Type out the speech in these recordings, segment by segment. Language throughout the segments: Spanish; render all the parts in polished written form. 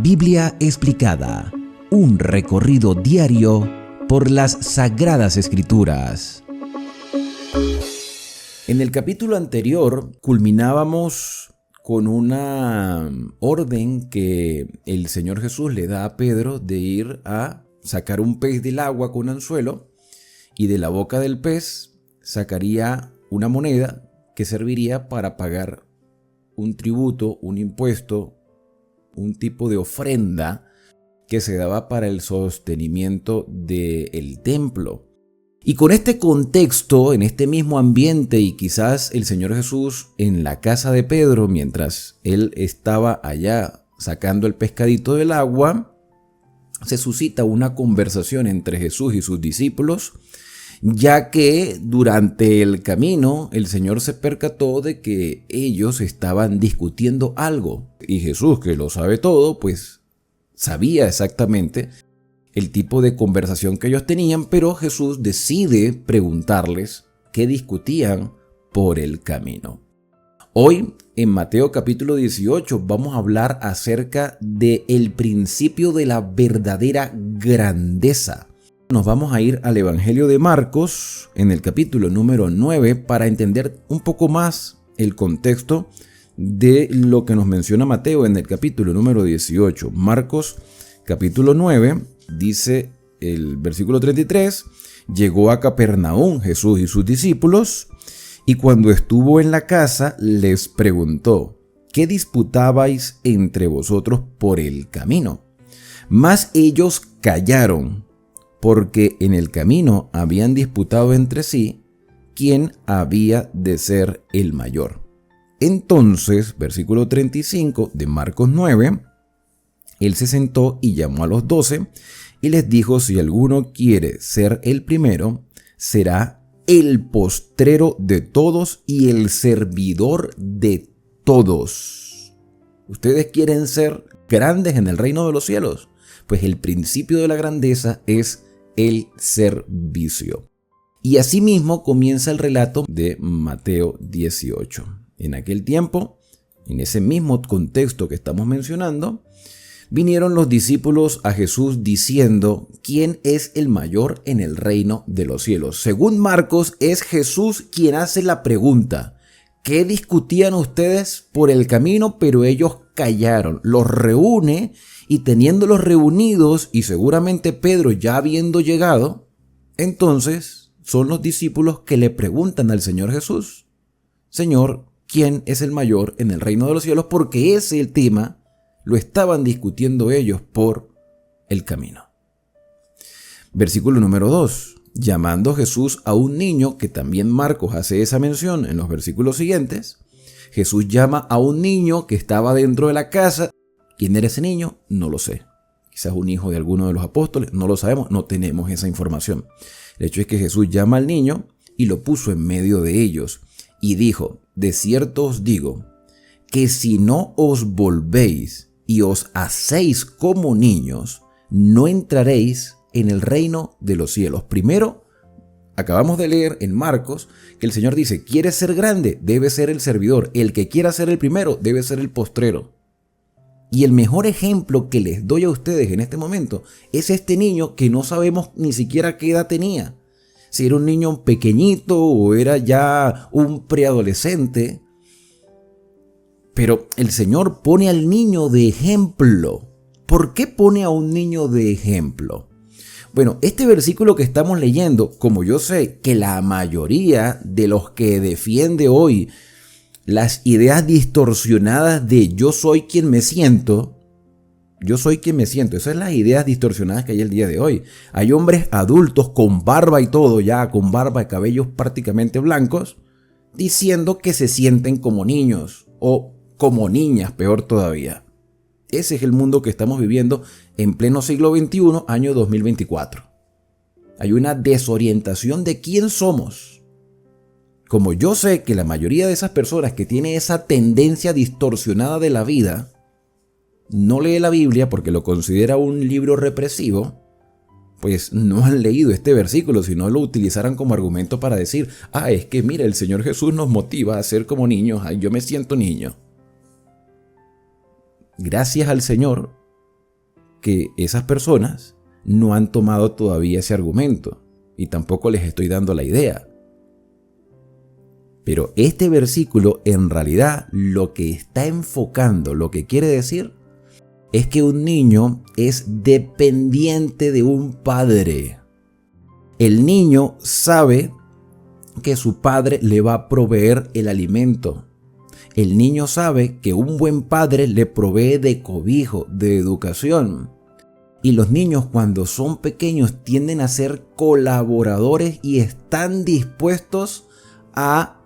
Biblia explicada, un recorrido diario por las Sagradas Escrituras. En el capítulo anterior culminábamos con una orden que el Señor Jesús le da a Pedro de ir a sacar un pez del agua con anzuelo, y de la boca del pez sacaría una moneda que serviría para pagar un tributo, un impuesto, un tipo de ofrenda que se daba para el sostenimiento del templo. Y con este contexto, en este mismo ambiente, y quizás el Señor Jesús en la casa de Pedro, mientras él estaba allá sacando el pescadito del agua, se suscita una conversación entre Jesús y sus discípulos, ya que durante el camino el Señor se percató de que ellos estaban discutiendo algo. Y Jesús, que lo sabe todo, pues sabía exactamente el tipo de conversación que ellos tenían, pero Jesús decide preguntarles qué discutían por el camino. Hoy, en Mateo capítulo 18, vamos a hablar acerca del principio de la verdadera grandeza. Nos vamos a ir al Evangelio de Marcos, en el capítulo número 9, para entender un poco más el contexto de lo que nos menciona Mateo en el capítulo número 18. Marcos capítulo 9, dice el versículo 33, llegó a Capernaum Jesús y sus discípulos, y cuando estuvo en la casa les preguntó, ¿qué disputabais entre vosotros por el camino? Mas ellos callaron, porque en el camino habían disputado entre sí quién había de ser el mayor. Entonces, versículo 35 de Marcos 9, él se sentó y llamó a los 12 y les dijo, si alguno quiere ser el primero, será el postrero de todos y el servidor de todos. ¿Ustedes quieren ser grandes en el reino de los cielos? Pues el principio de la grandeza es el servicio. Y asimismo comienza el relato de Mateo 18. En aquel tiempo, en ese mismo contexto que estamos mencionando, vinieron los discípulos a Jesús diciendo, ¿quién es el mayor en el reino de los cielos? Según Marcos, es Jesús quien hace la pregunta. ¿Qué discutían ustedes por el camino? Pero ellos callaron. Los reúne, y teniéndolos reunidos, y seguramente Pedro ya habiendo llegado, entonces son los discípulos que le preguntan al Señor Jesús, Señor, ¿quién es el mayor en el reino de los cielos? Porque ese el tema lo estaban discutiendo ellos por el camino. Versículo número 2. Llamando Jesús a un niño, que también Marcos hace esa mención en los versículos siguientes, Jesús llama a un niño que estaba dentro de la casa. ¿Quién era ese niño? No lo sé. Quizás un hijo de alguno de los apóstoles, no lo sabemos, no tenemos esa información. El hecho es que Jesús llama al niño y lo puso en medio de ellos y dijo, de cierto os digo, que si no os volvéis y os hacéis como niños, no entraréis en el reino de los cielos. Primero, acabamos de leer en Marcos que el Señor dice, ¿quieres ser grande? Debe ser el servidor. El que quiera ser el primero debe ser el postrero. Y el mejor ejemplo que les doy a ustedes en este momento es este niño que no sabemos ni siquiera qué edad tenía. Si era un niño pequeñito o era ya un preadolescente. Pero el Señor pone al niño de ejemplo. ¿Por qué pone a un niño de ejemplo? Bueno, este versículo que estamos leyendo, como yo sé que la mayoría de los que defiende hoy las ideas distorsionadas de yo soy quien me siento, esas son las ideas distorsionadas que hay el día de hoy. Hay hombres adultos con barba y todo, ya con barba y cabellos prácticamente blancos, diciendo que se sienten como niños o como niñas, peor todavía. Ese es el mundo que estamos viviendo en pleno siglo XXI, año 2024. Hay una desorientación de quién somos. Como yo sé que la mayoría de esas personas que tienen esa tendencia distorsionada de la vida no lee la Biblia porque lo considera un libro represivo, pues no han leído este versículo, sino lo utilizarán como argumento para decir, es que mira, el Señor Jesús nos motiva a ser como niños, yo me siento niño. Gracias al Señor que esas personas no han tomado todavía ese argumento y tampoco les estoy dando la idea. Pero este versículo en realidad lo que está enfocando, lo que quiere decir, es que un niño es dependiente de un padre. El niño sabe que su padre le va a proveer el alimento. El niño sabe que un buen padre le provee de cobijo, de educación. Y los niños cuando son pequeños tienden a ser colaboradores y están dispuestos a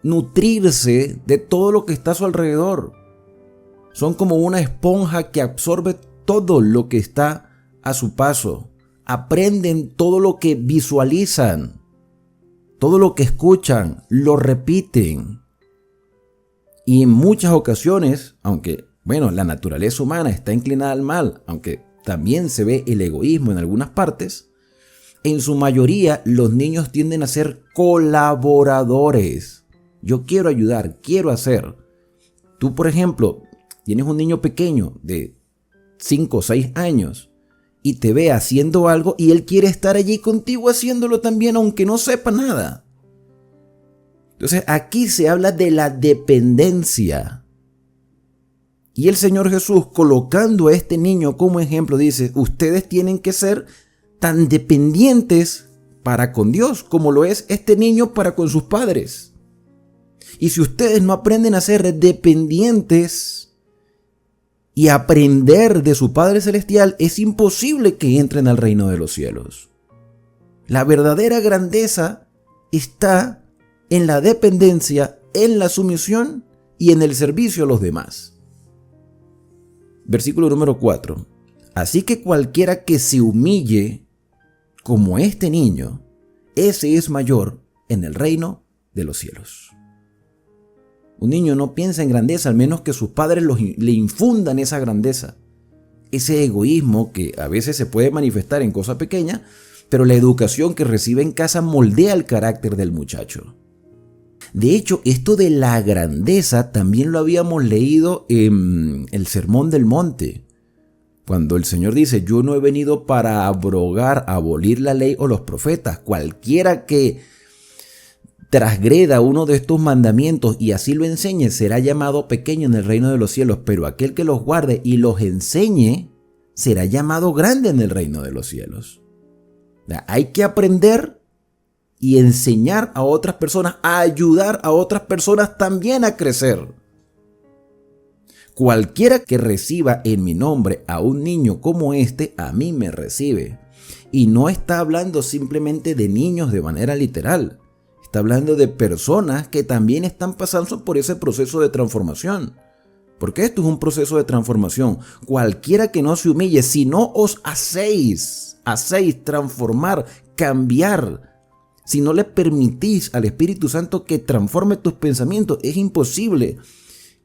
nutrirse de todo lo que está a su alrededor. Son como una esponja que absorbe todo lo que está a su paso. Aprenden todo lo que visualizan, todo lo que escuchan, lo repiten. Y en muchas ocasiones, aunque, la naturaleza humana está inclinada al mal, aunque también se ve el egoísmo en algunas partes, en su mayoría los niños tienden a ser colaboradores. Yo quiero ayudar, quiero hacer. Tú, por ejemplo, tienes un niño pequeño de 5 o 6 años y te ve haciendo algo y él quiere estar allí contigo haciéndolo también, aunque no sepa nada. Entonces, aquí se habla de la dependencia. Y el Señor Jesús, colocando a este niño como ejemplo, dice, ustedes tienen que ser tan dependientes para con Dios como lo es este niño para con sus padres. Y si ustedes no aprenden a ser dependientes y aprender de su Padre Celestial, es imposible que entren al reino de los cielos. La verdadera grandeza está en la dependencia, en la sumisión y en el servicio a los demás. Versículo número 4. Así que cualquiera que se humille como este niño, ese es mayor en el reino de los cielos. Un niño no piensa en grandeza, al menos que sus padres le infundan esa grandeza. Ese egoísmo que a veces se puede manifestar en cosas pequeñas, pero la educación que recibe en casa moldea el carácter del muchacho. De hecho, esto de la grandeza también lo habíamos leído en el Sermón del Monte. Cuando el Señor dice, yo no he venido para abrogar, abolir la ley o los profetas. Cualquiera que transgreda uno de estos mandamientos y así lo enseñe, será llamado pequeño en el reino de los cielos, pero aquel que los guarde y los enseñe, será llamado grande en el reino de los cielos. Hay que aprender y enseñar a otras personas, a ayudar a otras personas también a crecer. Cualquiera que reciba en mi nombre a un niño como este, a mí me recibe. Y no está hablando simplemente de niños de manera literal. Está hablando de personas que también están pasando por ese proceso de transformación. Porque esto es un proceso de transformación. Cualquiera que no se humille, si no os hacéis transformar, cambiar, si no le permitís al Espíritu Santo que transforme tus pensamientos, es imposible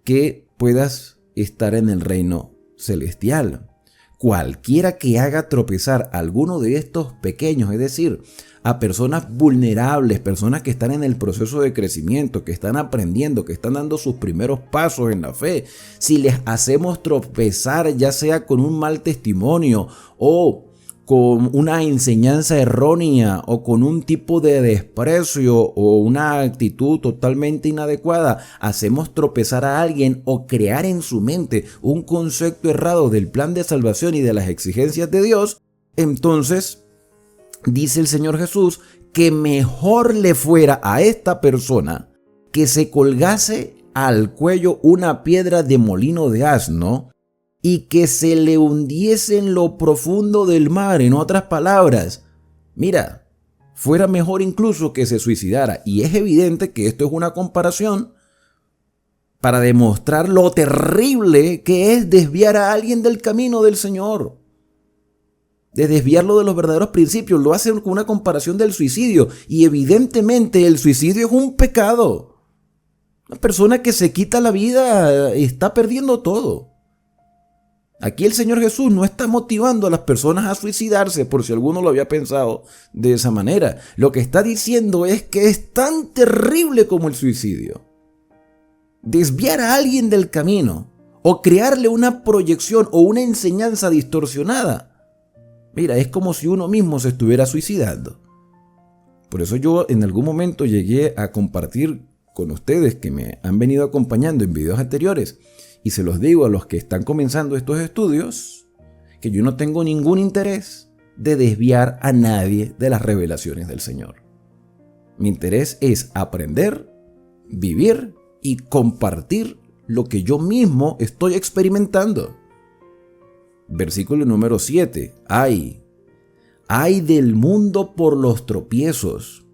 que puedas estar en el reino celestial. Cualquiera que haga tropezar a alguno de estos pequeños, es decir, a personas vulnerables, personas que están en el proceso de crecimiento, que están aprendiendo, que están dando sus primeros pasos en la fe, si les hacemos tropezar, ya sea con un mal testimonio o con una enseñanza errónea o con un tipo de desprecio o una actitud totalmente inadecuada, hacemos tropezar a alguien o crear en su mente un concepto errado del plan de salvación y de las exigencias de Dios, entonces dice el Señor Jesús que mejor le fuera a esta persona que se colgase al cuello una piedra de molino de asno y que se le hundiese en lo profundo del mar. En otras palabras, mira, fuera mejor incluso que se suicidara. Y es evidente que esto es una comparación para demostrar lo terrible que es desviar a alguien del camino del Señor, de desviarlo de los verdaderos principios. Lo hacen con una comparación del suicidio, y evidentemente el suicidio es un pecado. Una persona que se quita la vida está perdiendo todo. Aquí el Señor Jesús no está motivando a las personas a suicidarse, por si alguno lo había pensado de esa manera. Lo que está diciendo es que es tan terrible como el suicidio desviar a alguien del camino o crearle una proyección o una enseñanza distorsionada. Mira, es como si uno mismo se estuviera suicidando. Por eso yo en algún momento llegué a compartir con ustedes que me han venido acompañando en videos anteriores, y se los digo a los que están comenzando estos estudios, que yo no tengo ningún interés de desviar a nadie de las revelaciones del Señor. Mi interés es aprender, vivir y compartir lo que yo mismo estoy experimentando. Versículo número 7. Ay del mundo por los tropiezos,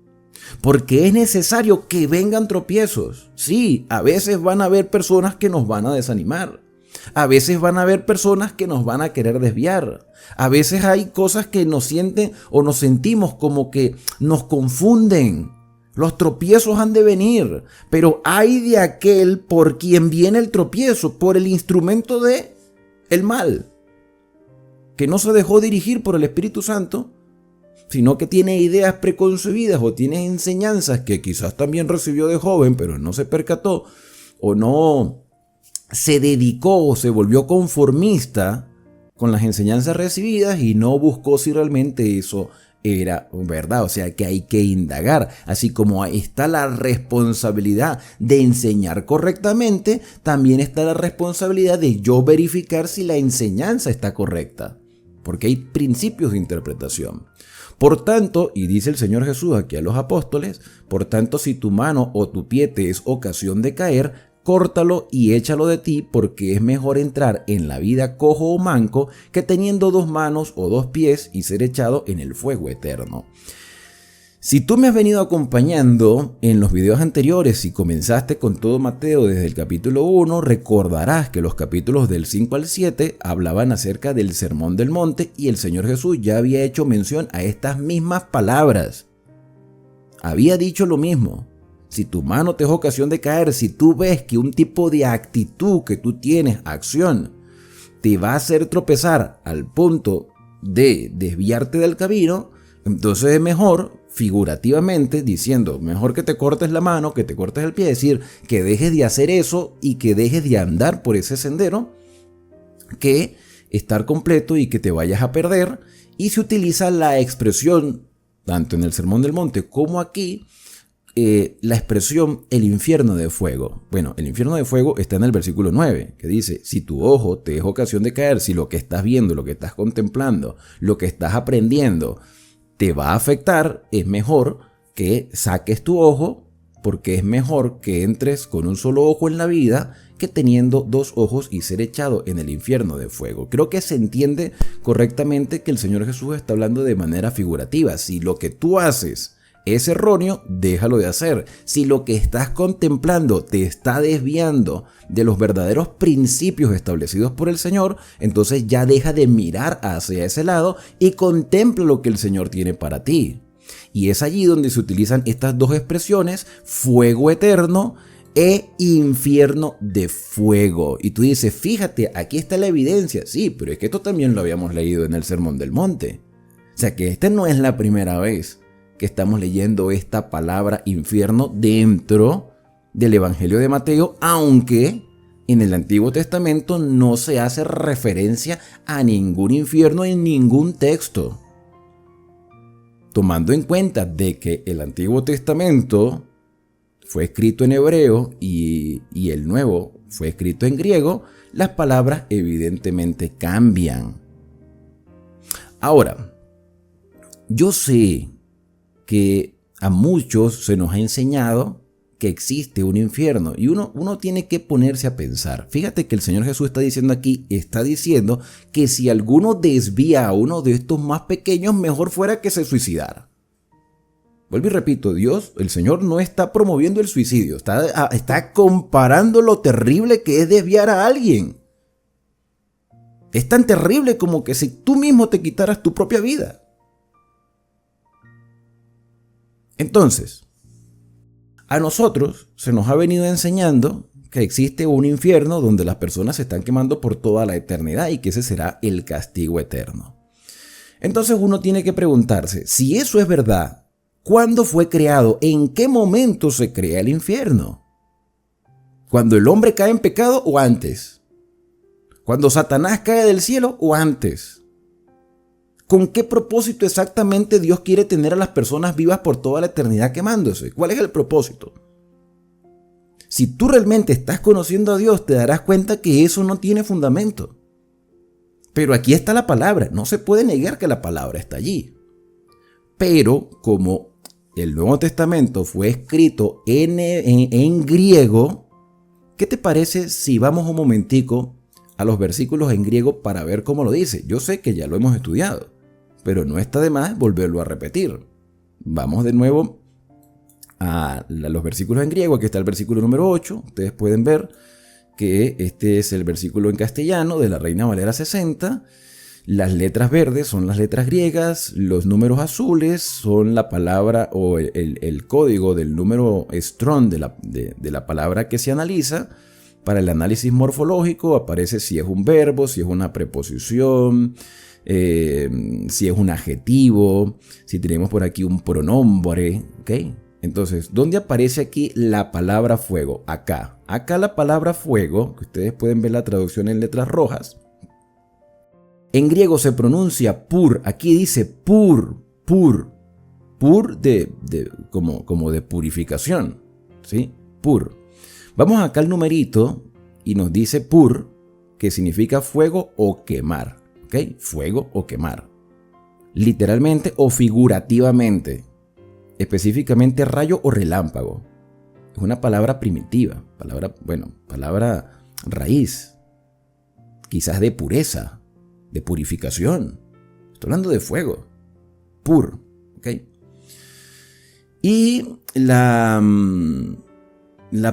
porque es necesario que vengan tropiezos. Sí, a veces van a haber personas que nos van a desanimar. A veces van a haber personas que nos van a querer desviar. A veces hay cosas que nos sienten o nos sentimos como que nos confunden. Los tropiezos han de venir, pero hay de aquel por quien viene el tropiezo, por el instrumento de el mal, que no se dejó dirigir por el Espíritu Santo, sino que tiene ideas preconcebidas o tiene enseñanzas que quizás también recibió de joven, pero no se percató o no se dedicó o se volvió conformista con las enseñanzas recibidas y no buscó si realmente eso era verdad. O sea que hay que indagar. Así como está la responsabilidad de enseñar correctamente, también está la responsabilidad de yo verificar si la enseñanza está correcta, porque hay principios de interpretación. Por tanto, y dice el Señor Jesús aquí a los apóstoles, por tanto, si tu mano o tu pie te es ocasión de caer, córtalo y échalo de ti, porque es mejor entrar en la vida cojo o manco que teniendo 2 manos o 2 pies y ser echado en el fuego eterno. Si tú me has venido acompañando en los videos anteriores y comenzaste con todo Mateo desde el capítulo 1, recordarás que los capítulos del 5 al 7 hablaban acerca del Sermón del Monte y el Señor Jesús ya había hecho mención a estas mismas palabras. Había dicho lo mismo. Si tu mano te es ocasión de caer, si tú ves que un tipo de actitud que tú tienes, acción, te va a hacer tropezar al punto de desviarte del camino, entonces es mejor, figurativamente diciendo, mejor que te cortes la mano, que te cortes el pie, es decir, que dejes de hacer eso y que dejes de andar por ese sendero, que estar completo y que te vayas a perder. Y se utiliza la expresión, tanto en el Sermón del Monte como aquí, la expresión el infierno de fuego. Bueno, el infierno de fuego está en el versículo 9, que dice, si tu ojo te es ocasión de caer, si lo que estás viendo, lo que estás contemplando, lo que estás aprendiendo, te va a afectar, es mejor que saques tu ojo, porque es mejor que entres con un solo ojo en la vida que teniendo 2 ojos y ser echado en el infierno de fuego. Creo que se entiende correctamente que el Señor Jesús está hablando de manera figurativa. Si lo que tú haces es erróneo, déjalo de hacer. Si lo que estás contemplando te está desviando de los verdaderos principios establecidos por el Señor, entonces ya deja de mirar hacia ese lado y contempla lo que el Señor tiene para ti. Y es allí donde se utilizan estas 2 expresiones, fuego eterno e infierno de fuego. Y tú dices, fíjate, aquí está la evidencia. Sí, pero es que esto también lo habíamos leído en el Sermón del Monte. O sea que esta no es la primera vez que estamos leyendo esta palabra infierno dentro del Evangelio de Mateo, aunque en el Antiguo Testamento no se hace referencia a ningún infierno en ningún texto. Tomando en cuenta de que el Antiguo Testamento fue escrito en hebreo y el Nuevo fue escrito en griego, las palabras evidentemente cambian. Ahora, yo sé que a muchos se nos ha enseñado que existe un infierno y uno tiene que ponerse a pensar. Fíjate que el Señor Jesús está diciendo aquí, está diciendo que si alguno desvía a uno de estos más pequeños, mejor fuera que se suicidara. Vuelvo y repito, Dios, el Señor no está promoviendo el suicidio, está comparando lo terrible que es desviar a alguien. Es tan terrible como que si tú mismo te quitaras tu propia vida. Entonces, a nosotros se nos ha venido enseñando que existe un infierno donde las personas se están quemando por toda la eternidad y que ese será el castigo eterno. Entonces uno tiene que preguntarse, si eso es verdad, ¿cuándo fue creado? ¿En qué momento se crea el infierno? ¿Cuando el hombre cae en pecado o antes? ¿Cuando Satanás cae del cielo o antes? ¿Con qué propósito exactamente Dios quiere tener a las personas vivas por toda la eternidad quemándose? ¿Cuál es el propósito? Si tú realmente estás conociendo a Dios, te darás cuenta que eso no tiene fundamento. Pero aquí está la palabra, no se puede negar que la palabra está allí. Pero como el Nuevo Testamento fue escrito en griego, ¿qué te parece si vamos un momentico a los versículos en griego para ver cómo lo dice? Yo sé que ya lo hemos estudiado, pero no está de más volverlo a repetir. Vamos de nuevo a los versículos en griego. Aquí está el versículo número 8. Ustedes pueden ver que este es el versículo en castellano de la Reina Valera 60. Las letras verdes son las letras griegas, los números azules son la palabra o el código del número strong de la palabra que se analiza. Para el análisis morfológico aparece si es un verbo, si es una preposición, si es un adjetivo, si tenemos por aquí un pronombre, ¿ok? Entonces, ¿dónde aparece aquí la palabra fuego? Acá. Acá la palabra fuego, que ustedes pueden ver la traducción en letras rojas, en griego se pronuncia pur. Aquí dice pur como de purificación, ¿sí? Pur. Vamos acá al numerito y nos dice pur, que significa fuego o quemar, ¿ok? Fuego o quemar. Literalmente o figurativamente. Específicamente rayo o relámpago. Es una palabra primitiva, palabra raíz, quizás de pureza, de purificación. Estoy hablando de fuego, pur, ¿ok? Y la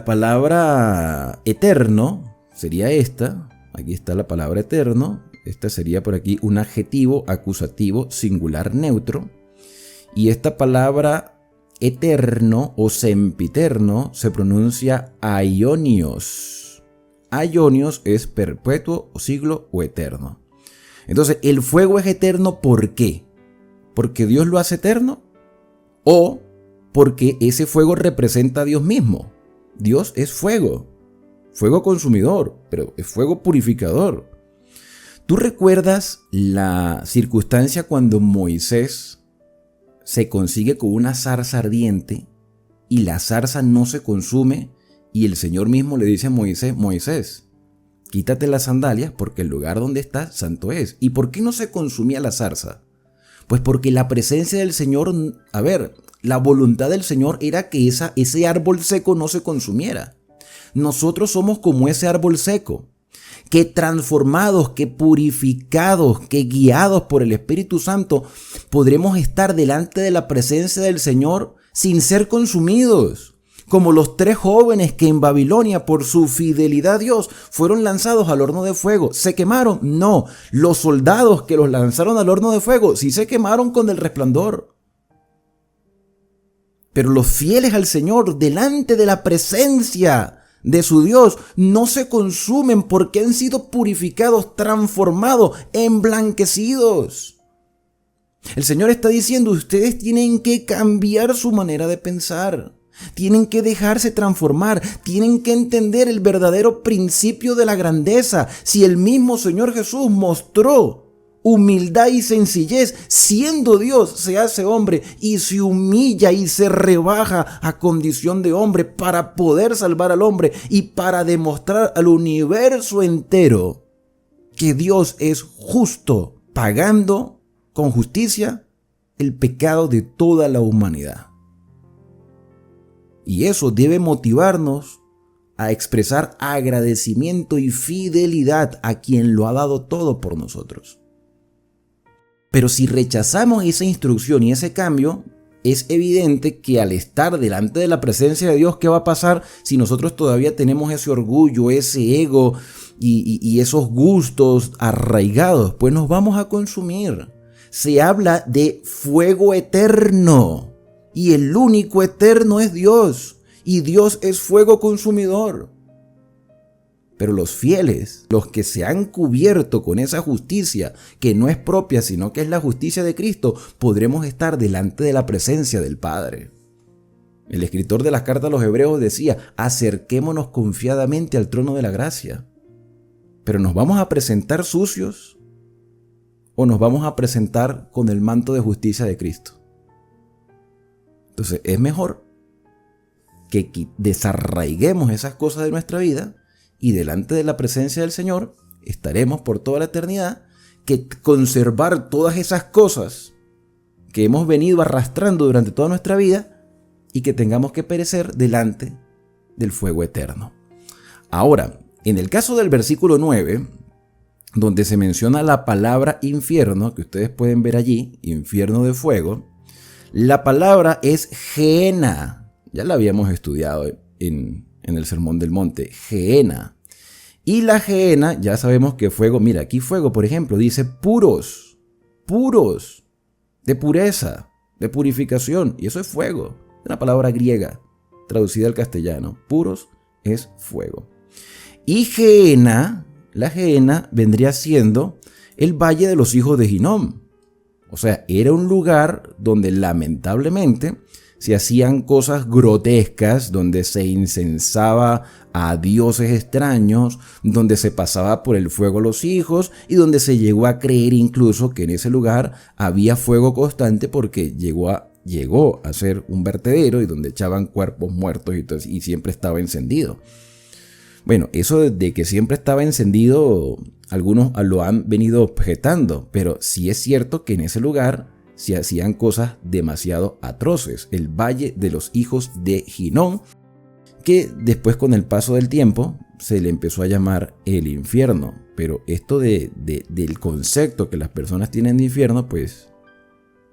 palabra eterno sería esta. Aquí está la palabra eterno. Esta sería por aquí un adjetivo acusativo singular neutro. Y esta palabra eterno o sempiterno se pronuncia aionios. Aionios es perpetuo, o siglo o eterno. Entonces, ¿el fuego es eterno por qué? ¿Porque Dios lo hace eterno? ¿O porque ese fuego representa a Dios mismo? Dios es fuego, fuego consumidor, pero es fuego purificador. ¿Tú recuerdas la circunstancia cuando Moisés se consigue con una zarza ardiente y la zarza no se consume y el Señor mismo le dice a Moisés: Moisés, quítate las sandalias porque el lugar donde estás santo es? ¿Y por qué no se consumía la zarza? Pues porque la presencia del Señor, la voluntad del Señor era que ese árbol seco no se consumiera. Nosotros somos como ese árbol seco, que transformados, que purificados, que guiados por el Espíritu Santo, podremos estar delante de la presencia del Señor sin ser consumidos. Como los 3 jóvenes que en Babilonia, por su fidelidad a Dios, fueron lanzados al horno de fuego. ¿Se quemaron? No. Los soldados que los lanzaron al horno de fuego sí se quemaron con el resplandor. Pero los fieles al Señor, delante de la presencia de su Dios, no se consumen porque han sido purificados, transformados, emblanquecidos. El Señor está diciendo: ustedes tienen que cambiar su manera de pensar. Tienen que dejarse transformar, tienen que entender el verdadero principio de la grandeza. Si el mismo Señor Jesús mostró humildad y sencillez, siendo Dios, se hace hombre y se humilla y se rebaja a condición de hombre para poder salvar al hombre y para demostrar al universo entero que Dios es justo, pagando con justicia el pecado de toda la humanidad. Y eso debe motivarnos a expresar agradecimiento y fidelidad a quien lo ha dado todo por nosotros. Pero si rechazamos esa instrucción y ese cambio, es evidente que al estar delante de la presencia de Dios, ¿qué va a pasar si nosotros todavía tenemos ese orgullo, ese ego y esos gustos arraigados? Pues nos vamos a consumir. Se habla de fuego eterno. Y el único eterno es Dios, y Dios es fuego consumidor. Pero los fieles, los que se han cubierto con esa justicia que no es propia, sino que es la justicia de Cristo, podremos estar delante de la presencia del Padre. El escritor de las cartas a los Hebreos decía: acerquémonos confiadamente al trono de la gracia. Pero ¿nos vamos a presentar sucios o nos vamos a presentar con el manto de justicia de Cristo? Entonces es mejor que desarraiguemos esas cosas de nuestra vida y delante de la presencia del Señor estaremos por toda la eternidad, que conservar todas esas cosas que hemos venido arrastrando durante toda nuestra vida y que tengamos que perecer delante del fuego eterno. Ahora, en el caso del versículo 9, donde se menciona la palabra infierno, que ustedes pueden ver allí, infierno de fuego, la palabra es Gehenna. Ya la habíamos estudiado en el Sermón del Monte, Gehenna. Y la Gehenna, ya sabemos que fuego, mira, aquí fuego, por ejemplo, dice puros, de pureza, de purificación, y eso es fuego, una palabra griega, traducida al castellano, puros es fuego. Y Gehenna, la Gehenna vendría siendo el valle de los hijos de Hinnom. O sea, era un lugar donde lamentablemente se hacían cosas grotescas, donde se incensaba a dioses extraños, donde se pasaba por el fuego a los hijos y donde se llegó a creer incluso que en ese lugar había fuego constante porque llegó a ser un vertedero y donde echaban cuerpos muertos y siempre estaba encendido. Bueno, eso de que siempre estaba encendido, algunos lo han venido objetando, pero sí es cierto que en ese lugar se hacían cosas demasiado atroces. El valle de los hijos de Hinnom, que después con el paso del tiempo se le empezó a llamar el infierno. Pero esto del concepto que las personas tienen de infierno, pues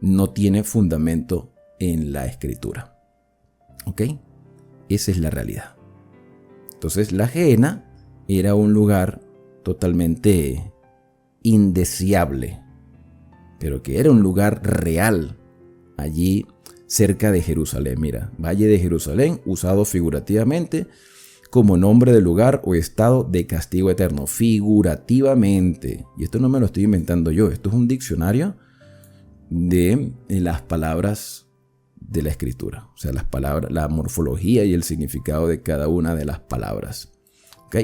no tiene fundamento en la escritura. ¿Ok? Esa es la realidad. Entonces la Gehenna era un lugar totalmente indeseable, pero que era un lugar real, allí cerca de Jerusalén. Mira, Valle de Jerusalén, usado figurativamente como nombre de lugar o estado de castigo eterno, figurativamente. Y esto no me lo estoy inventando yo, esto es un diccionario de las palabras de la escritura, o sea, las palabras, la morfología y el significado de cada una de las palabras. ¿Ok?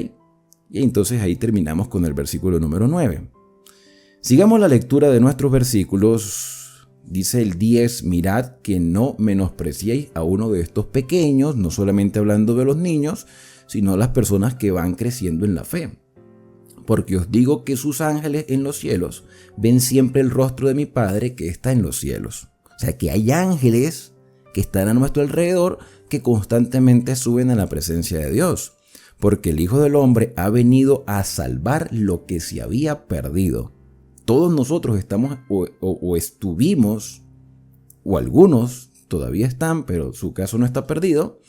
Y entonces ahí terminamos con el versículo número 9. Sigamos la lectura de nuestros versículos. Dice el 10, mirad que no menospreciéis a uno de estos pequeños, no solamente hablando de los niños, sino de las personas que van creciendo en la fe. Porque os digo que sus ángeles en los cielos ven siempre el rostro de mi Padre que está en los cielos. O sea que hay ángeles que están a nuestro alrededor que constantemente suben a la presencia de Dios. Porque el Hijo del Hombre ha venido a salvar lo que se había perdido. Todos nosotros estamos o estuvimos, o algunos todavía están, pero su caso no está perdido,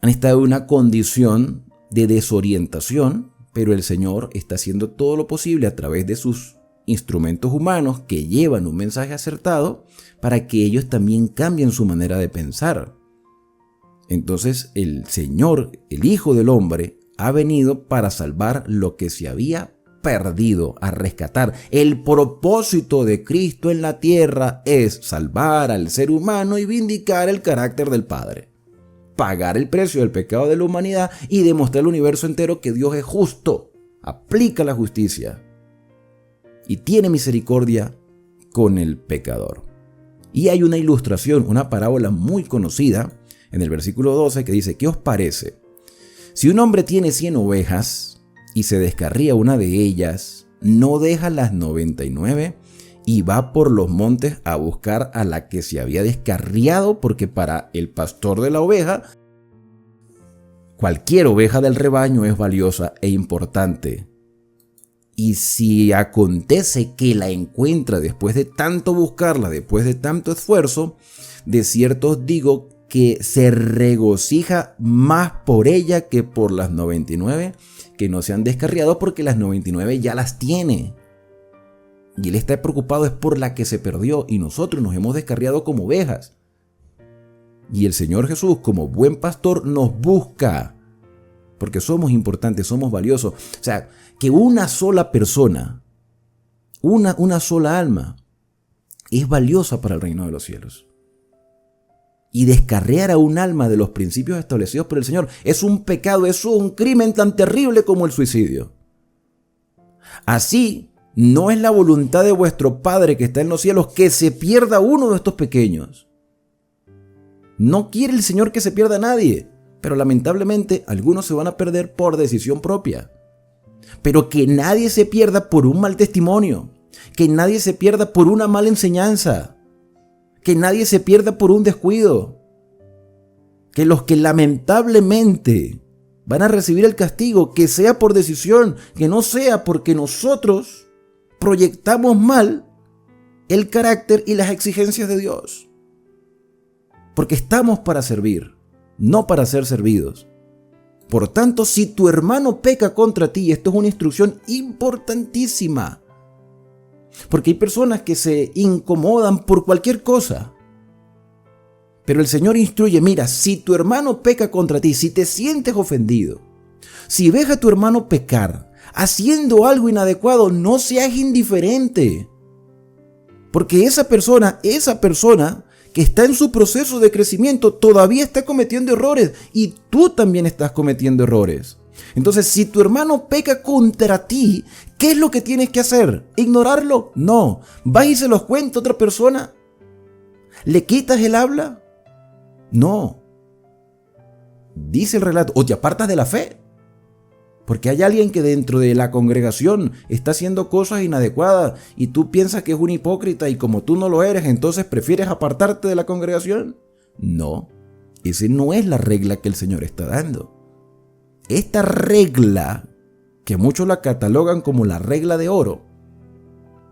han estado en una condición de desorientación, pero el Señor está haciendo todo lo posible a través de sus instrumentos humanos que llevan un mensaje acertado para que ellos también cambien su manera de pensar. Entonces el Señor, el Hijo del Hombre, ha venido para salvar lo que se había perdido, a rescatar. El propósito de Cristo en la tierra es salvar al ser humano y vindicar el carácter del Padre. Pagar el precio del pecado de la humanidad y demostrar al universo entero que Dios es justo, aplica la justicia y tiene misericordia con el pecador. Y hay una ilustración, una parábola muy conocida en el versículo 12 que dice, ¿qué os parece? Si un hombre tiene 100 ovejas y se descarría una de ellas, ¿no deja las 99 y va por los montes a buscar a la que se había descarriado? Porque para el pastor de la oveja, cualquier oveja del rebaño es valiosa e importante. Y si acontece que la encuentra después de tanto buscarla, después de tanto esfuerzo, de cierto os digo que se regocija más por ella que por las 99 que no se han descarriado, porque las 99 ya las tiene. Y él está preocupado es por la que se perdió, y nosotros nos hemos descarriado como ovejas. Y el Señor Jesús, como buen pastor, nos busca, porque somos importantes, somos valiosos. O sea, que una sola persona, una sola alma, es valiosa para el reino de los cielos. Y descarriar a un alma de los principios establecidos por el Señor es un pecado, es un crimen tan terrible como el suicidio. Así, no es la voluntad de vuestro Padre que está en los cielos que se pierda uno de estos pequeños. No quiere el Señor que se pierda nadie, pero lamentablemente algunos se van a perder por decisión propia. Pero que nadie se pierda por un mal testimonio, que nadie se pierda por una mala enseñanza, que nadie se pierda por un descuido. Que los que lamentablemente van a recibir el castigo, que sea por decisión, que no sea porque nosotros proyectamos mal el carácter y las exigencias de Dios. Porque estamos para servir, no para ser servidos. Por tanto, si tu hermano peca contra ti, esto es una instrucción importantísima. Porque hay personas que se incomodan por cualquier cosa. Pero el Señor instruye, mira, si tu hermano peca contra ti, si te sientes ofendido, si ves a tu hermano pecar, haciendo algo inadecuado, no seas indiferente. Porque esa persona que está en su proceso de crecimiento todavía está cometiendo errores y tú también estás cometiendo errores. Entonces, si tu hermano peca contra ti, ¿qué es lo que tienes que hacer? ¿Ignorarlo? No. ¿Vas y se los cuenta a otra persona? ¿Le quitas el habla? No. Dice el relato, o te apartas de la fe. Porque hay alguien que dentro de la congregación está haciendo cosas inadecuadas y tú piensas que es un hipócrita y como tú no lo eres, entonces prefieres apartarte de la congregación. No, esa no es la regla que el Señor está dando. Esta regla, que muchos la catalogan como la regla de oro,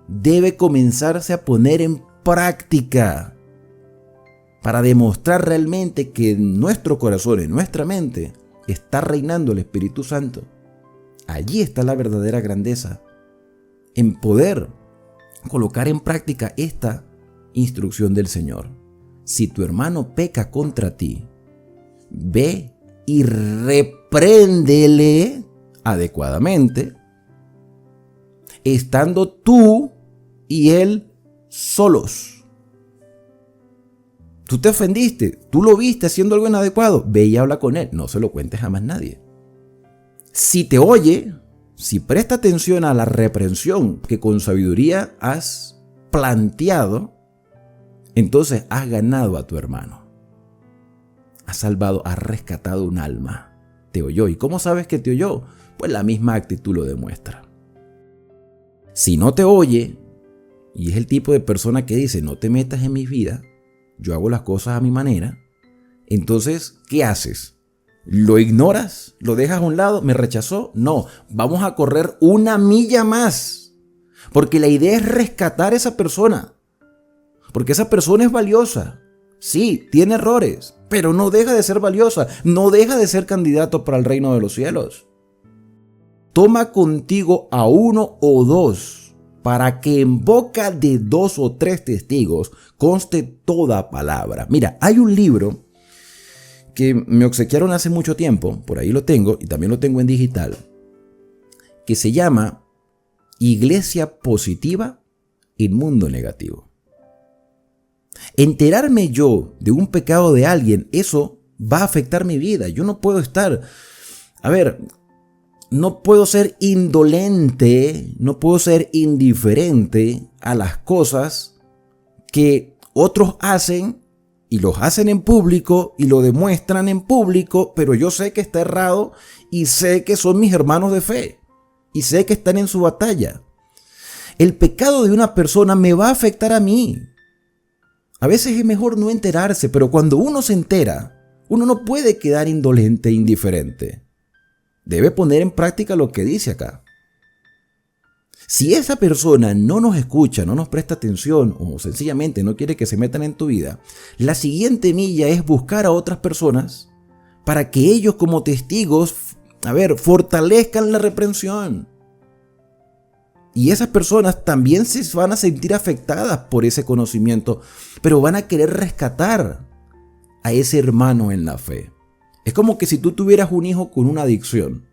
debe comenzarse a poner en práctica para demostrar realmente que en nuestro corazón, en nuestra mente, está reinando el Espíritu Santo. Allí está la verdadera grandeza, en poder colocar en práctica esta instrucción del Señor. Si tu hermano peca contra ti, ve y repréndele adecuadamente, estando tú y él solos. Tú te ofendiste, tú lo viste haciendo algo inadecuado, ve y habla con él, no se lo cuentes jamás a nadie. Si te oye, si presta atención a la reprensión que con sabiduría has planteado, entonces has ganado a tu hermano. Has salvado, has rescatado un alma. Te oyó. ¿Y cómo sabes que te oyó? Pues la misma actitud lo demuestra. Si no te oye, y es el tipo de persona que dice, no te metas en mi vida, yo hago las cosas a mi manera, entonces, ¿qué haces? ¿Lo ignoras? ¿Lo dejas a un lado? ¿Me rechazó? No, vamos a correr una milla más. Porque la idea es rescatar a esa persona. Porque esa persona es valiosa. Sí, tiene errores, pero no deja de ser valiosa. No deja de ser candidato para el reino de los cielos. Toma contigo a 1 o 2 para que en boca de 2 o 3 testigos conste toda palabra. Mira, hay un libro que me obsequiaron hace mucho tiempo, por ahí lo tengo y también lo tengo en digital, que se llama Iglesia Positiva en Mundo Negativo. Enterarme yo de un pecado de alguien, eso va a afectar mi vida. Yo no puedo estar, no puedo ser indolente, no puedo ser indiferente a las cosas que otros hacen y los hacen en público y lo demuestran en público, pero yo sé que está errado y sé que son mis hermanos de fe y sé que están en su batalla. El pecado de una persona me va a afectar a mí. A veces es mejor no enterarse, pero cuando uno se entera, uno no puede quedar indolente e indiferente. Debe poner en práctica lo que dice acá. Si esa persona no nos escucha, no nos presta atención o sencillamente no quiere que se metan en tu vida, la siguiente milla es buscar a otras personas para que ellos como testigos, fortalezcan la reprensión. Y esas personas también se van a sentir afectadas por ese conocimiento, pero van a querer rescatar a ese hermano en la fe. Es como que si tú tuvieras un hijo con una adicción,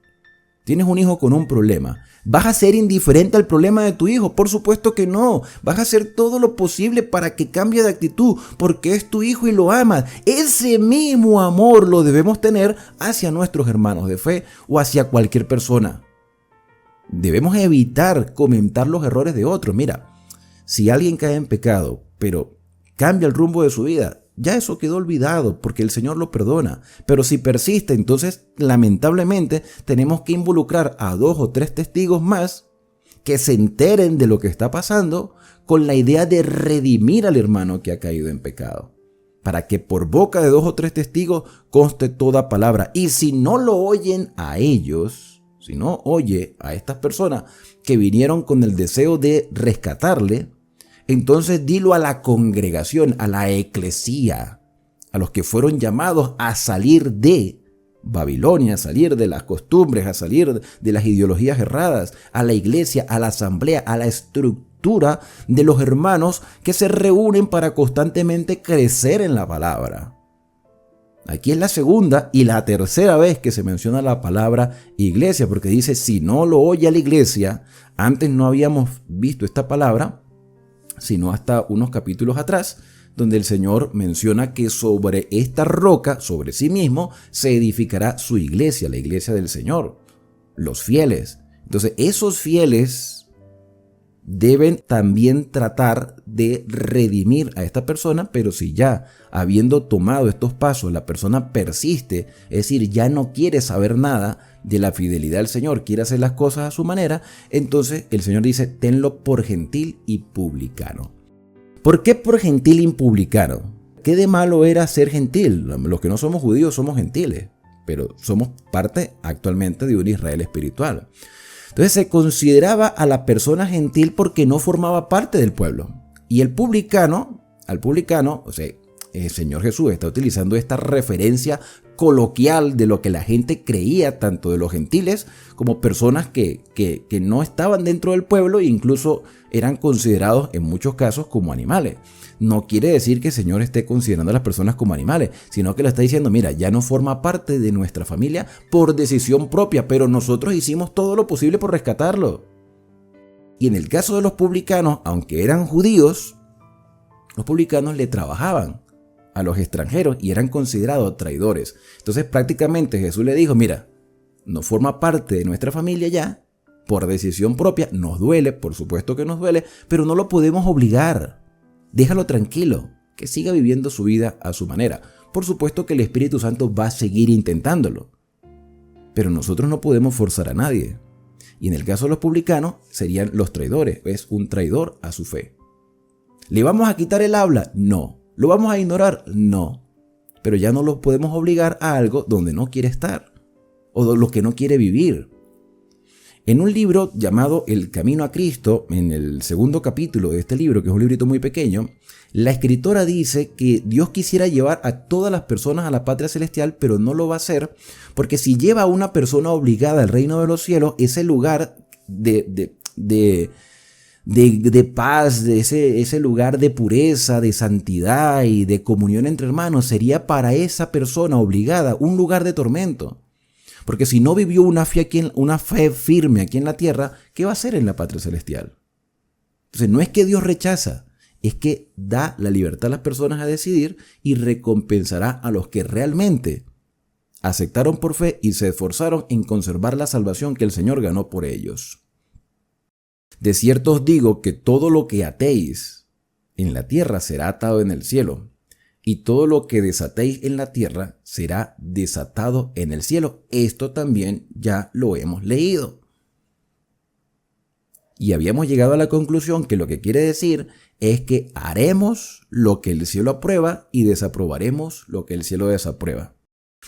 tienes un hijo con un problema, ¿vas a ser indiferente al problema de tu hijo? Por supuesto que no. Vas a hacer todo lo posible para que cambie de actitud, porque es tu hijo y lo amas. Ese mismo amor lo debemos tener hacia nuestros hermanos de fe o hacia cualquier persona. debemos evitar comentar los errores de otros. Mira, si alguien cae en pecado, pero cambia el rumbo de su vida, ya eso quedó olvidado porque el Señor lo perdona. Pero si persiste, entonces lamentablemente tenemos que involucrar a 2 o 3 testigos más que se enteren de lo que está pasando con la idea de redimir al hermano que ha caído en pecado, para que por boca de 2 o 3 testigos conste toda palabra. Y si no lo oyen a ellos, si no oye a estas personas que vinieron con el deseo de rescatarle, entonces dilo a la congregación, a la eclesía, a los que fueron llamados a salir de Babilonia, a salir de las costumbres, a salir de las ideologías erradas, a la iglesia, a la asamblea, a la estructura de los hermanos que se reúnen para constantemente crecer en la palabra. Aquí es la segunda y la tercera vez que se menciona la palabra iglesia, porque dice, si no lo oye a la iglesia, antes no habíamos visto esta palabra, sino hasta unos capítulos atrás, donde el Señor menciona que sobre esta roca, sobre sí mismo, se edificará su iglesia, la iglesia del Señor, los fieles. Entonces, esos fieles deben también tratar de redimir a esta persona, pero si ya habiendo tomado estos pasos la persona persiste, es decir, ya no quiere saber nada de la fidelidad del Señor, quiere hacer las cosas a su manera, entonces el Señor dice, tenlo por gentil y publicano. ¿Por qué por gentil y publicano? ¿Qué de malo era ser gentil? Los que no somos judíos somos gentiles, pero somos parte actualmente de un Israel espiritual. Entonces se consideraba a la persona gentil porque no formaba parte del pueblo. Y el publicano, al publicano, o sea, el Señor Jesús está utilizando esta referencia coloquial de lo que la gente creía, tanto de los gentiles como personas que no estaban dentro del pueblo e incluso eran considerados en muchos casos como animales. No quiere decir que el Señor esté considerando a las personas como animales, sino que le está diciendo, mira, ya no forma parte de nuestra familia por decisión propia, pero nosotros hicimos todo lo posible por rescatarlo. Y en el caso de los publicanos, aunque eran judíos, los publicanos le trabajaban a los extranjeros y eran considerados traidores. Entonces prácticamente Jesús le dijo, mira, no forma parte de nuestra familia ya, por decisión propia, nos duele, por supuesto que nos duele, pero no lo podemos obligar. Déjalo tranquilo, que siga viviendo su vida a su manera. Por supuesto que el Espíritu Santo va a seguir intentándolo, pero nosotros no podemos forzar a nadie. Y en el caso de los publicanos serían los traidores, es un traidor a su fe. ¿Le vamos a quitar el habla? No. ¿Lo vamos a ignorar? No. Pero ya no lo podemos obligar a algo donde no quiere estar o lo que no quiere vivir. En un libro llamado El Camino a Cristo, en el segundo capítulo de este libro, que es un librito muy pequeño, la escritora dice que Dios quisiera llevar a todas las personas a la patria celestial, pero no lo va a hacer, porque si lleva a una persona obligada al reino de los cielos, ese lugar de paz, de ese lugar de pureza, de santidad y de comunión entre hermanos, sería para esa persona obligada un lugar de tormento. Porque si no vivió una fe firme aquí en la tierra, ¿qué va a hacer en la patria celestial? Entonces no es que Dios rechaza, es que da la libertad a las personas a decidir y recompensará a los que realmente aceptaron por fe y se esforzaron en conservar la salvación que el Señor ganó por ellos. De cierto os digo que todo lo que atéis en la tierra será atado en el cielo, y todo lo que desatéis en la tierra será desatado en el cielo. Esto también ya lo hemos leído. Y habíamos llegado a la conclusión que lo que quiere decir es que haremos lo que el cielo aprueba y desaprobaremos lo que el cielo desaprueba.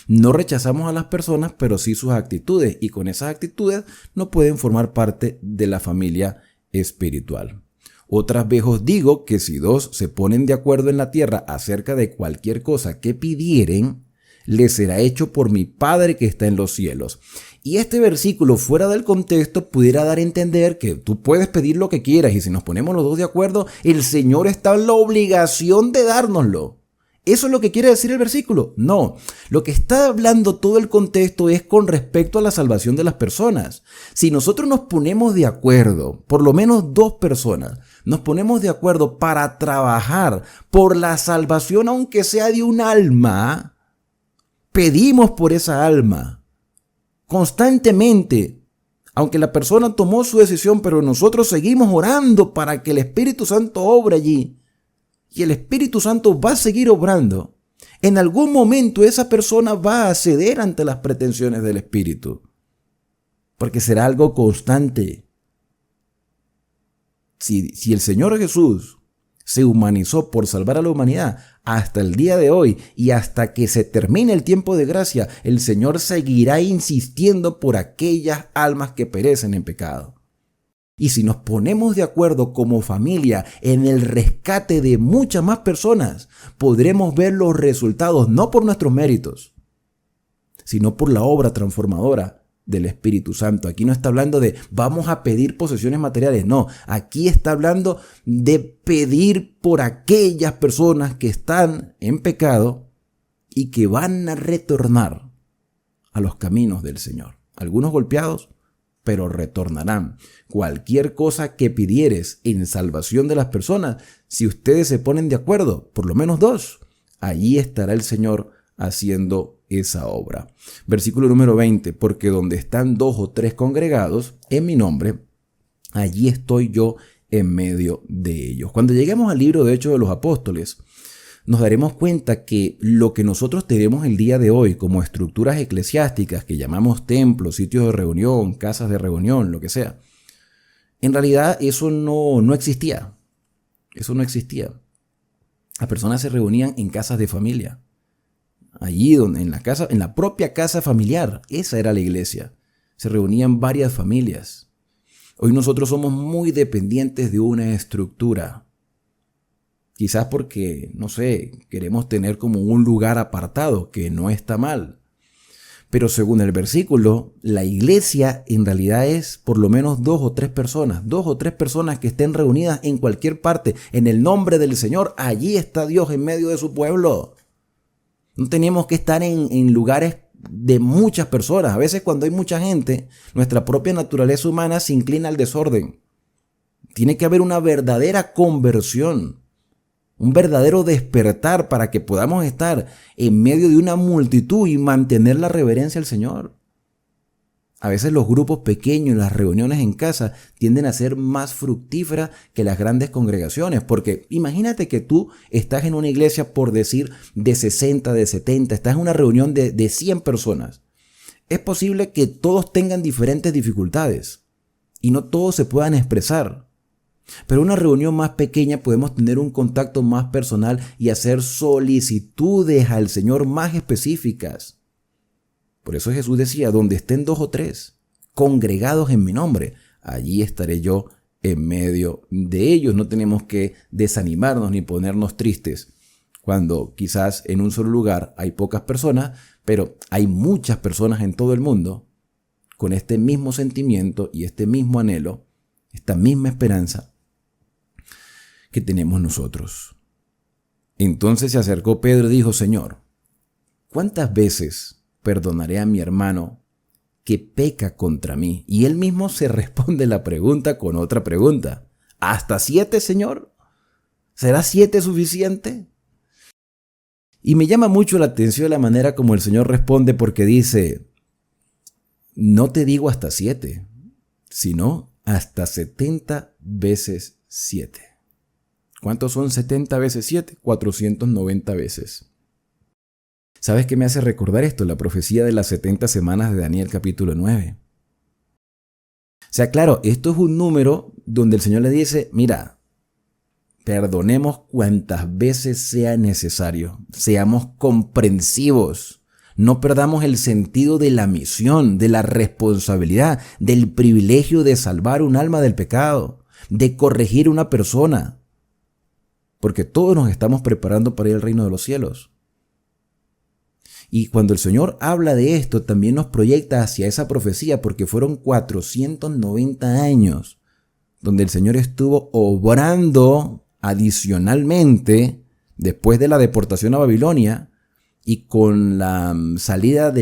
No rechazamos a las personas, pero sí sus actitudes, y con esas actitudes no pueden formar parte de la familia espiritual. Otras veces os digo que si 2 se ponen de acuerdo en la tierra acerca de cualquier cosa que pidieren, les será hecho por mi Padre que está en los cielos. Y este versículo fuera del contexto pudiera dar a entender que tú puedes pedir lo que quieras y si nos ponemos los 2 de acuerdo, el Señor está en la obligación de dárnoslo. ¿Eso es lo que quiere decir el versículo? No, lo que está hablando todo el contexto es con respecto a la salvación de las personas. Si nosotros nos ponemos de acuerdo, por lo menos 2 personas, nos ponemos de acuerdo para trabajar por la salvación, aunque sea de un alma, pedimos por esa alma constantemente Aunque la persona tomó su decisión, pero nosotros seguimos orando para que el Espíritu Santo obre allí. Y el Espíritu Santo va a seguir obrando. En algún momento esa persona va a ceder ante las pretensiones del Espíritu. Porque será algo constante. Si el Señor Jesús se humanizó por salvar a la humanidad hasta el día de hoy y hasta que se termine el tiempo de gracia, el Señor seguirá insistiendo por aquellas almas que perecen en pecado. Y si nos ponemos de acuerdo como familia en el rescate de muchas más personas, podremos ver los resultados no por nuestros méritos, sino por la obra transformadora del Espíritu Santo. Aquí no está hablando de vamos a pedir posesiones materiales, no. Aquí está hablando de pedir por aquellas personas que están en pecado y que van a retornar a los caminos del Señor. Algunos golpeados, pero retornarán. Cualquier cosa que pidieres en salvación de las personas, si ustedes se ponen de acuerdo, por lo menos dos, allí estará el Señor haciendo esa obra. Versículo número 20, porque donde están 2 o 3 congregados en mi nombre, allí estoy yo en medio de ellos. Cuando lleguemos al libro de Hechos de los Apóstoles, nos daremos cuenta que lo que nosotros tenemos el día de hoy como estructuras eclesiásticas que llamamos templos, sitios de reunión, casas de reunión, lo que sea, en realidad eso no existía. Eso no existía. Las personas se reunían en casas de familia. Allí donde en la propia casa familiar, esa era la iglesia. Se reunían varias familias. Hoy nosotros somos muy dependientes de una estructura. Quizás porque, no sé, queremos tener como un lugar apartado, que no está mal. Pero según el versículo, la iglesia en realidad es por lo menos 2 o 3 personas. 2 o 3 personas que estén reunidas en cualquier parte, en el nombre del Señor. Allí está Dios en medio de su pueblo. No tenemos que estar en lugares de muchas personas. A veces cuando hay mucha gente, nuestra propia naturaleza humana se inclina al desorden. Tiene que haber una verdadera conversión, un verdadero despertar para que podamos estar en medio de una multitud y mantener la reverencia al Señor. A veces los grupos pequeños, las reuniones en casa, tienden a ser más fructíferas que las grandes congregaciones. Porque imagínate que tú estás en una iglesia, por decir, de 60, de 70, estás en una reunión de 100 personas. Es posible que todos tengan diferentes dificultades y no todos se puedan expresar. Pero en una reunión más pequeña podemos tener un contacto más personal y hacer solicitudes al Señor más específicas. Por eso Jesús decía, donde estén 2 o 3 congregados en mi nombre, allí estaré yo en medio de ellos. No tenemos que desanimarnos ni ponernos tristes cuando quizás en un solo lugar hay pocas personas, pero hay muchas personas en todo el mundo con este mismo sentimiento y este mismo anhelo, esta misma esperanza que tenemos nosotros. Entonces se acercó Pedro y dijo, Señor, ¿cuántas veces perdonaré a mi hermano que peca contra mí? Y él mismo se responde la pregunta con otra pregunta. ¿Hasta 7, Señor? ¿Será 7 suficiente? Y me llama mucho la atención la manera como el Señor responde, porque dice, no te digo hasta 7, sino hasta 70 veces 7. ¿Cuántos son 70 veces 7? 490 veces. ¿Sabes qué me hace recordar esto? La profecía de las 70 semanas de Daniel capítulo 9. O sea, claro, esto es un número donde el Señor le dice, mira, perdonemos cuantas veces sea necesario, seamos comprensivos, no perdamos el sentido de la misión, de la responsabilidad, del privilegio de salvar un alma del pecado, de corregir a una persona, porque todos nos estamos preparando para ir al reino de los cielos. Y cuando el Señor habla de esto, también nos proyecta hacia esa profecía, porque fueron 490 años donde el Señor estuvo obrando adicionalmente después de la deportación a Babilonia y con la salida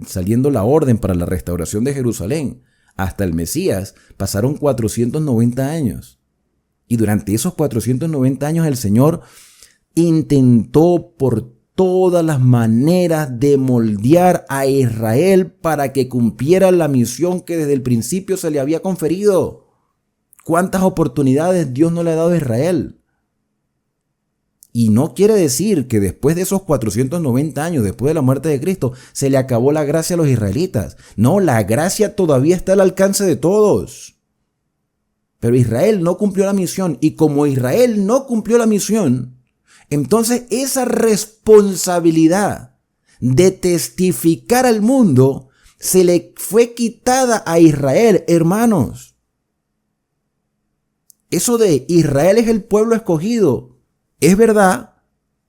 saliendo la orden para la restauración de Jerusalén hasta el Mesías, pasaron 490 años. Y durante esos 490 años el Señor intentó por todas las maneras de moldear a Israel para que cumpliera la misión que desde el principio se le había conferido. ¿Cuántas oportunidades Dios no le ha dado a Israel? Y no quiere decir que después de esos 490 años, después de la muerte de Cristo, se le acabó la gracia a los israelitas. No, la gracia todavía está al alcance de todos. Pero Israel no cumplió la misión, y como Israel no cumplió la misión, entonces esa responsabilidad de testificar al mundo se le fue quitada a Israel, hermanos. Eso de Israel es el pueblo escogido, es verdad,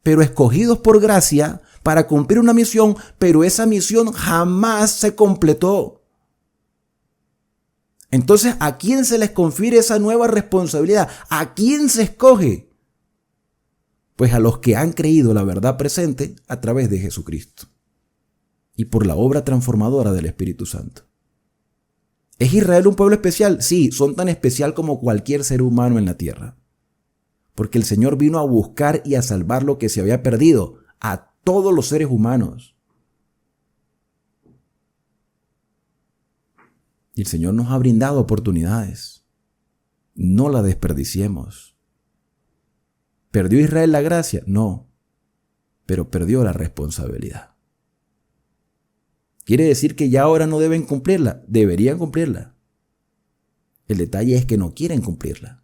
pero escogidos por gracia para cumplir una misión, pero esa misión jamás se completó. Entonces, ¿a quién se les confiere esa nueva responsabilidad? ¿A quién se escoge? Pues a los que han creído la verdad presente a través de Jesucristo y por la obra transformadora del Espíritu Santo. ¿Es Israel un pueblo especial? Sí, son tan especial como cualquier ser humano en la tierra. Porque el Señor vino a buscar y a salvar lo que se había perdido, a todos los seres humanos. Y el Señor nos ha brindado oportunidades. No la desperdiciemos. ¿Perdió Israel la gracia? No, pero perdió la responsabilidad. ¿Quiere decir que ya ahora no deben cumplirla? Deberían cumplirla. El detalle es que no quieren cumplirla.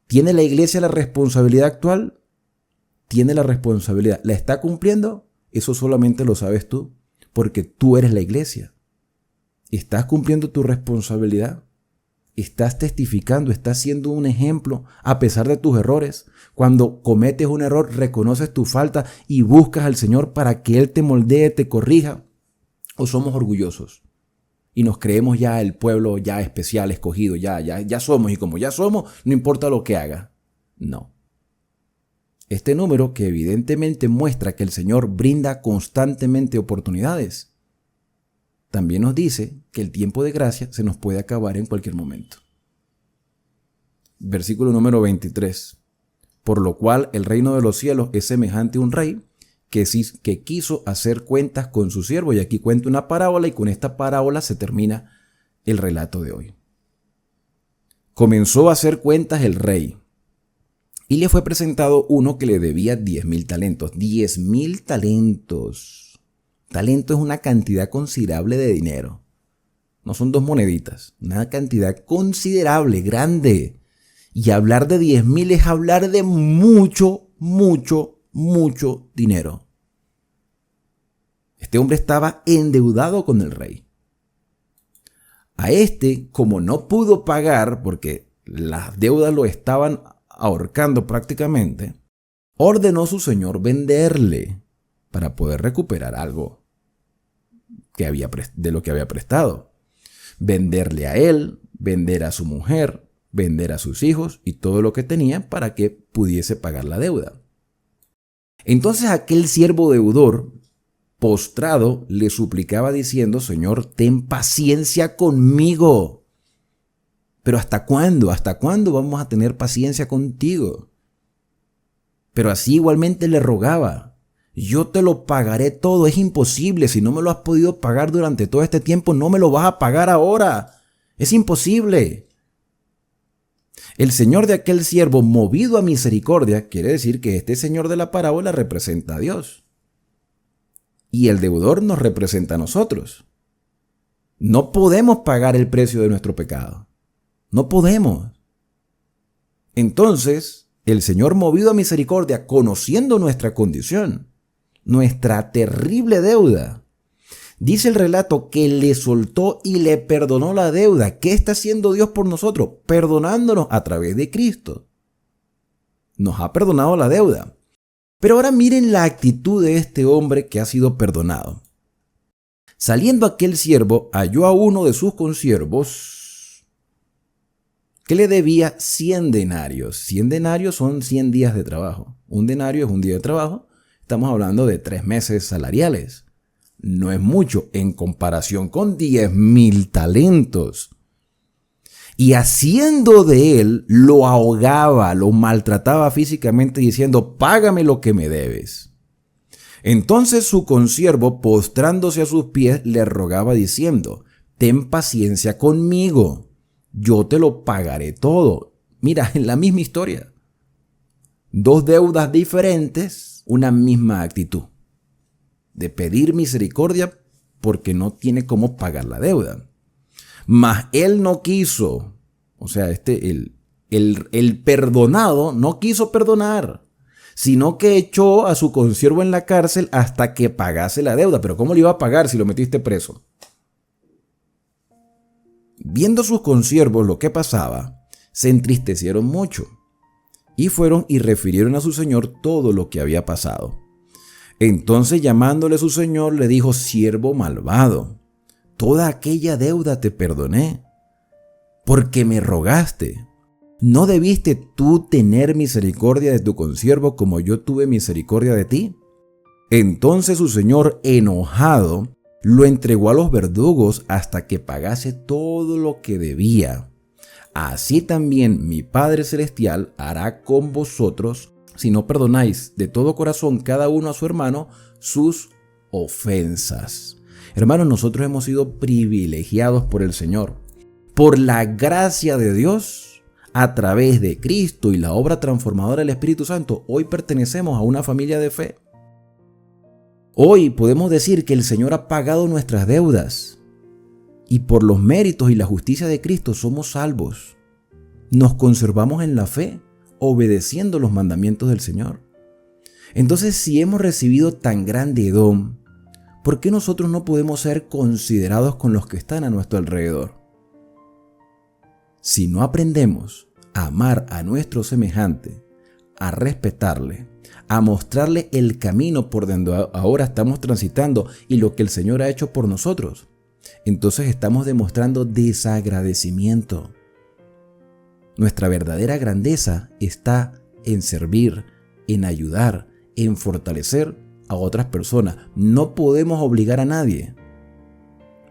¿Tiene la iglesia la responsabilidad actual? Tiene la responsabilidad. ¿La está cumpliendo? Eso solamente lo sabes tú, porque tú eres la iglesia. ¿Estás cumpliendo tu responsabilidad? ¿Estás testificando? ¿Estás siendo un ejemplo a pesar de tus errores? Cuando cometes un error, reconoces tu falta y buscas al Señor para que Él te moldee, te corrija. ¿O somos orgullosos y nos creemos ya el pueblo ya especial, escogido, ya somos, y como ya somos, no importa lo que haga? No. Este número, que evidentemente muestra que el Señor brinda constantemente oportunidades, también nos dice que el tiempo de gracia se nos puede acabar en cualquier momento. Versículo número 23. Por lo cual el reino de los cielos es semejante a un rey que quiso hacer cuentas con su siervo. Y aquí cuenta una parábola, y con esta parábola se termina el relato de hoy. Comenzó a hacer cuentas el rey, y le fue presentado uno que le debía 10,000 talentos. 10,000 talentos. Talento es una cantidad considerable de dinero. No son 2 moneditas, una cantidad considerable, grande. Y hablar de 10,000 es hablar de mucho dinero. Este hombre estaba endeudado con el rey. A este, como no pudo pagar porque las deudas lo estaban ahorcando prácticamente, ordenó su señor venderle para poder recuperar algo de lo que había prestado. Venderle a él, vender a su mujer, vender a sus hijos y todo lo que tenía para que pudiese pagar la deuda. Entonces aquel siervo deudor, postrado, le suplicaba diciendo: Señor, ten paciencia conmigo. Pero ¿hasta cuándo? ¿Hasta cuándo vamos a tener paciencia contigo? Pero así igualmente le rogaba: yo te lo pagaré todo. Es imposible. Si no me lo has podido pagar durante todo este tiempo, no me lo vas a pagar ahora. Es imposible. El señor de aquel siervo, movido a misericordia, quiere decir que este señor de la parábola representa a Dios. Y el deudor nos representa a nosotros. No podemos pagar el precio de nuestro pecado. No podemos. Entonces, el Señor, movido a misericordia, conociendo nuestra condición, nuestra terrible deuda, dice el relato que le soltó y le perdonó la deuda. ¿Qué está haciendo Dios por nosotros? Perdonándonos a través de Cristo. Nos ha perdonado la deuda. Pero ahora miren la actitud de este hombre que ha sido perdonado. Saliendo aquel siervo, halló a uno de sus consiervos que le debía 100 denarios. 100 denarios son 100 días de trabajo. Un denario es un día de trabajo. Estamos hablando de 3 meses salariales. No es mucho en comparación con 10,000 talentos. Y haciendo de él, lo ahogaba, lo maltrataba físicamente diciendo: págame lo que me debes. Entonces su consiervo, postrándose a sus pies, le rogaba diciendo: ten paciencia conmigo, yo te lo pagaré todo. Mira, en la misma historia. Dos deudas diferentes, una misma actitud de pedir misericordia porque no tiene cómo pagar la deuda. Mas él no quiso, o sea, el perdonado no quiso perdonar, sino que echó a su consiervo en la cárcel hasta que pagase la deuda. Pero ¿cómo le iba a pagar si lo metiste preso? Viendo sus consiervos lo que pasaba, se entristecieron mucho y fueron y refirieron a su señor todo lo que había pasado. Entonces, llamándole su señor, le dijo: siervo malvado, toda aquella deuda te perdoné, porque me rogaste. ¿No debiste tú tener misericordia de tu consiervo como yo tuve misericordia de ti? Entonces su señor, enojado, lo entregó a los verdugos hasta que pagase todo lo que debía. Así también mi Padre Celestial hará con vosotros si no perdonáis de todo corazón cada uno a su hermano sus ofensas. Hermanos, nosotros hemos sido privilegiados por el Señor. Por la gracia de Dios, a través de Cristo y la obra transformadora del Espíritu Santo, hoy pertenecemos a una familia de fe. Hoy podemos decir que el Señor ha pagado nuestras deudas y por los méritos y la justicia de Cristo somos salvos. Nos conservamos en la fe, obedeciendo los mandamientos del Señor. Entonces, si hemos recibido tan grande don, ¿por qué nosotros no podemos ser considerados con los que están a nuestro alrededor? Si no aprendemos a amar a nuestro semejante, a respetarle, a mostrarle el camino por donde ahora estamos transitando y lo que el Señor ha hecho por nosotros, entonces estamos demostrando desagradecimiento. Nuestra verdadera grandeza está en servir, en ayudar, en fortalecer a otras personas. No podemos obligar a nadie,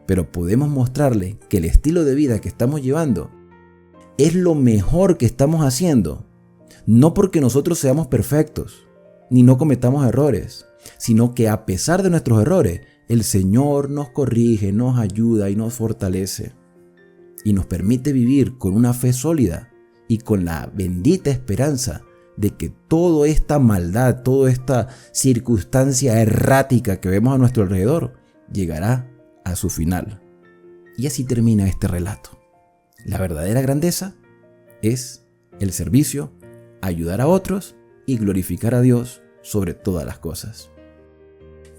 pero podemos mostrarle que el estilo de vida que estamos llevando es lo mejor que estamos haciendo, no porque nosotros seamos perfectos, ni no cometamos errores, sino que a pesar de nuestros errores, el Señor nos corrige, nos ayuda y nos fortalece, y nos permite vivir con una fe sólida y con la bendita esperanza de que toda esta maldad, toda esta circunstancia errática que vemos a nuestro alrededor, llegará a su final. Y así termina este relato. La verdadera grandeza es el servicio, ayudar a otros y glorificar a Dios sobre todas las cosas.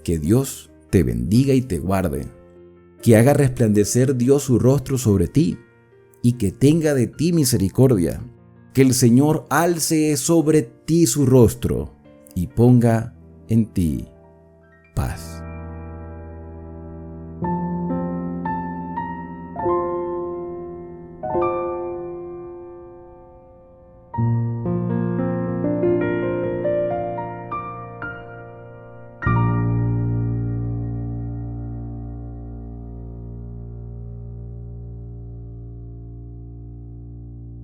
Que Dios te bendiga y te guarde, que haga resplandecer Dios su rostro sobre ti y que tenga de ti misericordia, que el Señor alce sobre ti su rostro y ponga en ti paz.